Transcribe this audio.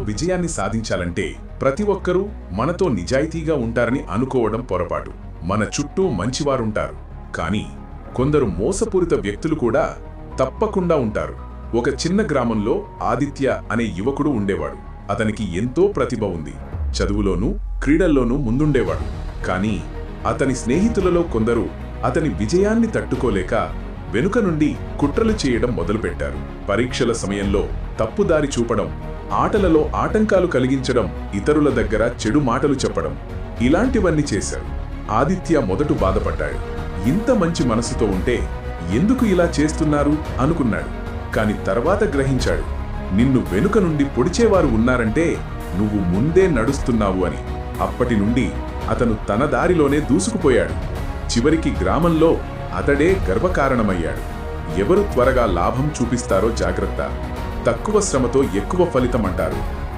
విజయాన్ని సాధించాలంటే ప్రతి ఒక్కరూ మనతో నిజాయితీగా ఉంటారని అనుకోవడం పొరపాటు. మన చుట్టూ మంచివారుంటారు, కానీ కొందరు మోసపూరిత వ్యక్తులు కూడా తప్పకుండా ఉంటారు. ఒక చిన్న గ్రామంలో ఆదిత్య అనే యువకుడు ఉండేవాడు. అతనికి ఎంతో ప్రతిభ ఉంది. చదువులోనూ క్రీడల్లోనూ ముందుండేవాడు. కానీ అతని స్నేహితులలో కొందరు అతని విజయాన్ని తట్టుకోలేక వెనుక నుండి కుట్రలు చేయడం మొదలుపెట్టారు. పరీక్షల సమయంలో తప్పుదారి చూపడం, ఆటలలో ఆటంకాలు కలిగించడం, ఇతరుల దగ్గర చెడు మాటలు చెప్పడం, ఇలాంటివన్నీ చేశారు. ఆదిత్య మొదట బాధపడ్డాడు. ఇంత మంచి మనసుతో ఉంటే ఎందుకు ఇలా చేస్తున్నారు అనుకున్నాడు. కాని తర్వాత గ్రహించాడు, నిన్ను వెనుక నుండి పొడిచేవారు ఉన్నారంటే నువ్వు ముందే నడుస్తున్నావు అని. అప్పటి నుండి అతను తన దారిలోనే దూసుకుపోయాడు. చివరికి గ్రామంలో అతడే గర్వకారణమయ్యాడు. ఎవరు త్వరగా లాభం చూపిస్తారో జాగ్రత్త. తక్కువ శ్రమతో ఎక్కువ ఫలితం అంటారు.